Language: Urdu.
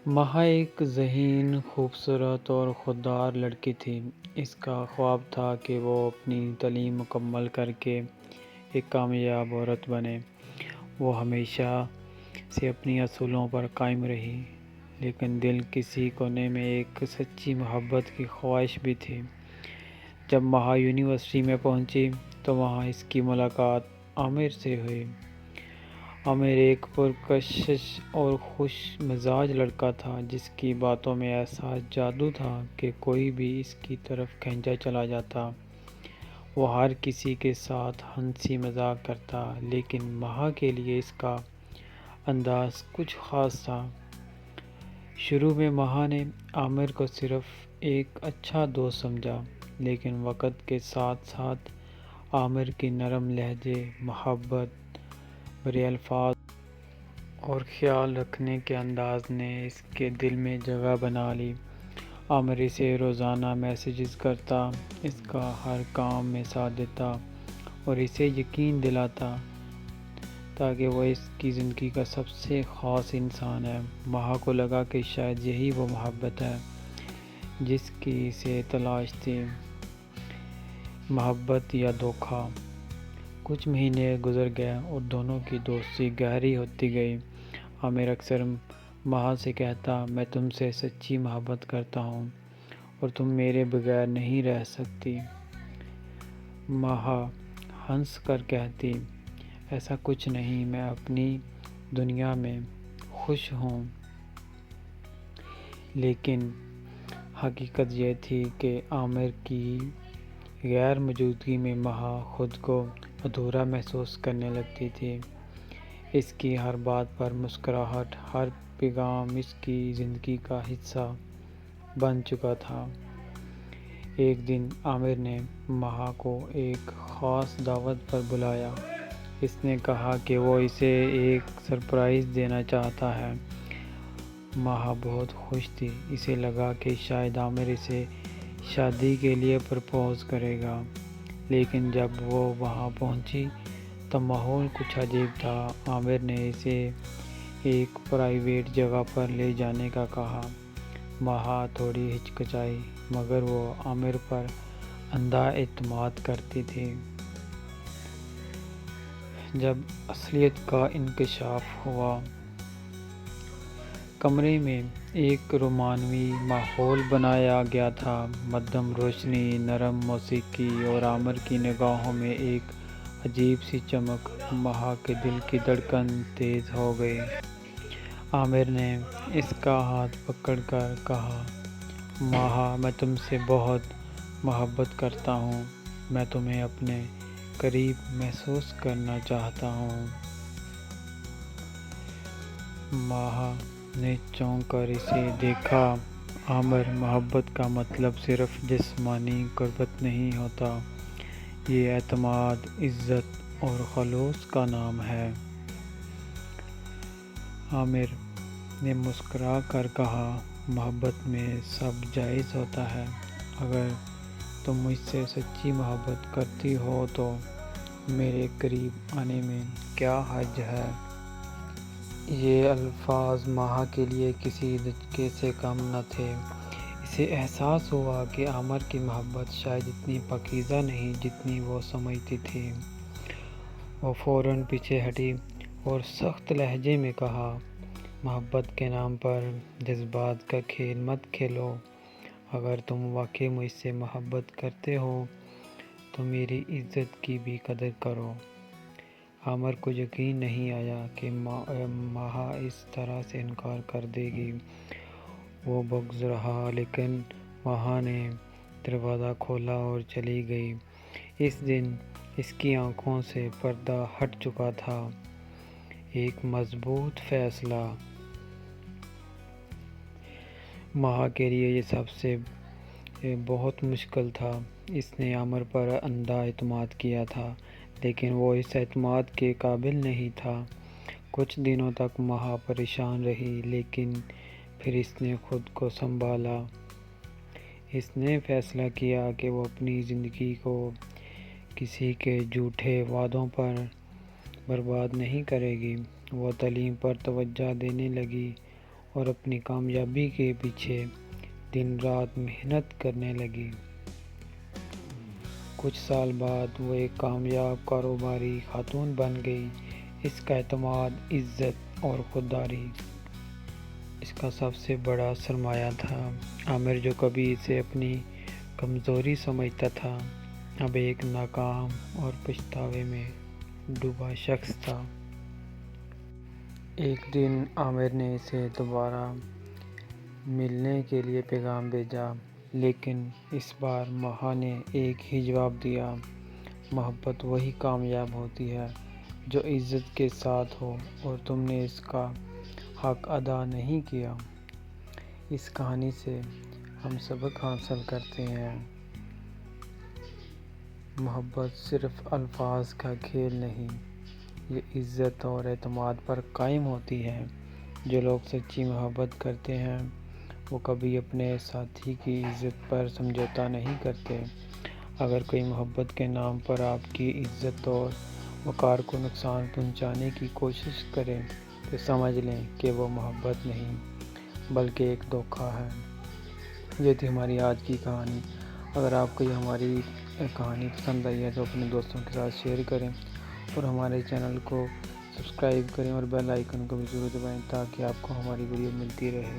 مہا ایک ذہین، خوبصورت اور خوددار لڑکی تھی۔ اس کا خواب تھا کہ وہ اپنی تعلیم مکمل کر کے ایک کامیاب عورت بنے۔ وہ ہمیشہ سے اپنی اصولوں پر قائم رہی، لیکن دل کسی کونے میں ایک سچی محبت کی خواہش بھی تھی۔ جب مہا یونیورسٹی میں پہنچی تو وہاں اس کی ملاقات عامر سے ہوئی۔ عامر ایک پرکشش اور خوش مزاج لڑکا تھا جس کی باتوں میں ایسا جادو تھا کہ کوئی بھی اس کی طرف کھینچا چلا جاتا۔ وہ ہر کسی کے ساتھ ہنسی مذاق کرتا، لیکن مہا کے لیے اس کا انداز کچھ خاص تھا۔ شروع میں مہا نے عامر کو صرف ایک اچھا دوست سمجھا، لیکن وقت کے ساتھ ساتھ عامر کی نرم لہجے، محبت بھرے الفاظ اور خیال رکھنے کے انداز نے اس کے دل میں جگہ بنا لی۔ عامر اسے روزانہ میسیجز کرتا، اس کا ہر کام میں ساتھ دیتا اور اسے یقین دلاتا تاکہ وہ اس کی زندگی کا سب سے خاص انسان ہے۔ مہا کو لگا کہ شاید یہی وہ محبت ہے جس کی اسے تلاش تھی، محبت یا دھوکہ۔ کچھ مہینے گزر گئے اور دونوں کی دوستی گہری ہوتی گئی۔ عامر اکثر مہا سے کہتا، میں تم سے سچی محبت کرتا ہوں اور تم میرے بغیر نہیں رہ سکتی۔ مہا ہنس کر کہتی، ایسا کچھ نہیں، میں اپنی دنیا میں خوش ہوں۔ لیکن حقیقت یہ تھی کہ عامر کی غیر موجودگی میں مہا خود کو ادھورا محسوس کرنے لگتی تھی۔ اس کی ہر بات پر مسکراہٹ، ہر پیغام اس کی زندگی کا حصہ بن چکا تھا۔ ایک دن عامر نے مہا کو ایک خاص دعوت پر بلایا۔ اس نے کہا کہ وہ اسے ایک سرپرائز دینا چاہتا ہے۔ مہا بہت خوش تھی، اسے لگا کہ شاید عامر اسے شادی کے لیے پرپوز کرے گا۔ لیکن جب وہ وہاں پہنچی تو ماحول کچھ عجیب تھا۔ عامر نے اسے ایک پرائیویٹ جگہ پر لے جانے کا کہا۔ مہا تھوڑی ہچکچائی، مگر وہ عامر پر اندھا اعتماد کرتی تھی۔ جب اصلیت کا انکشاف ہوا، کمرے میں ایک رومانوی ماحول بنایا گیا تھا۔ مدھم روشنی، نرم موسیقی اور عامر کی نگاہوں میں ایک عجیب سی چمک۔ مہا کے دل کی دھڑکن تیز ہو گئی۔ عامر نے اس کا ہاتھ پکڑ کر کہا، مہا، میں تم سے بہت محبت کرتا ہوں، میں تمہیں اپنے قریب محسوس کرنا چاہتا ہوں۔ مہا نے چونک کر اسے دیکھا۔ عامر، محبت کا مطلب صرف جسمانی قربت نہیں ہوتا، یہ اعتماد، عزت اور خلوص کا نام ہے۔ عامر نے مسکرا کر کہا، محبت میں سب جائز ہوتا ہے، اگر تم مجھ سے سچی محبت کرتی ہو تو میرے قریب آنے میں کیا حرج ہے؟ یہ الفاظ مہا کے لیے کسی دھچکے سے کم نہ تھے۔ اسے احساس ہوا کہ عامر کی محبت شاید اتنی پاکیزہ نہیں جتنی وہ سمجھتی تھی۔ وہ فوراً پیچھے ہٹی اور سخت لہجے میں کہا، محبت کے نام پر جذبات کا کھیل مت کھیلو۔ اگر تم واقعی مجھ سے محبت کرتے ہو تو میری عزت کی بھی قدر کرو۔ عامر کو یقین نہیں آیا کہ مہا اس طرح سے انکار کر دے گی۔ وہ بغض رہا، لیکن مہا نے دروازہ کھولا اور چلی گئی۔ اس دن اس کی آنکھوں سے پردہ ہٹ چکا تھا۔ ایک مضبوط فیصلہ۔ مہا کے لیے یہ سب سے بہت مشکل تھا۔ اس نے عامر پر اندھا اعتماد کیا تھا، لیکن وہ اس اعتماد کے قابل نہیں تھا۔ کچھ دنوں تک مہا پریشان رہی، لیکن پھر اس نے خود کو سنبھالا۔ اس نے فیصلہ کیا کہ وہ اپنی زندگی کو کسی کے جھوٹے وعدوں پر برباد نہیں کرے گی۔ وہ تعلیم پر توجہ دینے لگی اور اپنی کامیابی کے پیچھے دن رات محنت کرنے لگی۔ کچھ سال بعد وہ ایک کامیاب کاروباری خاتون بن گئی۔ اس کا اعتماد، عزت اور خودداری اس کا سب سے بڑا سرمایہ تھا۔ عامر، جو کبھی اسے اپنی کمزوری سمجھتا تھا، اب ایک ناکام اور پچھتاوے میں ڈوبا شخص تھا۔ ایک دن عامر نے اسے دوبارہ ملنے کے لیے پیغام بھیجا، لیکن اس بار مہا نے ایک ہی جواب دیا: محبت وہی کامیاب ہوتی ہے جو عزت کے ساتھ ہو، اور تم نے اس کا حق ادا نہیں کیا۔ اس کہانی سے ہم سبق حاصل کرتے ہیں: محبت صرف الفاظ کا کھیل نہیں، یہ عزت اور اعتماد پر قائم ہوتی ہے۔ جو لوگ سچی محبت کرتے ہیں وہ کبھی اپنے ساتھی کی عزت پر سمجھوتا نہیں کرتے۔ اگر کوئی محبت کے نام پر آپ کی عزت اور وقار کو نقصان پہنچانے کی کوشش کرے تو سمجھ لیں کہ وہ محبت نہیں بلکہ ایک دھوکہ ہے۔ یہ تھی ہماری آج کی کہانی۔ اگر آپ کو یہ ہماری کہانی پسند آئی ہے تو اپنے دوستوں کے ساتھ شیئر کریں اور ہمارے چینل کو سبسکرائب کریں اور بیل آئیکن کو بھی ضرور دبائیں تاکہ آپ کو ہماری ویڈیو ملتی رہے۔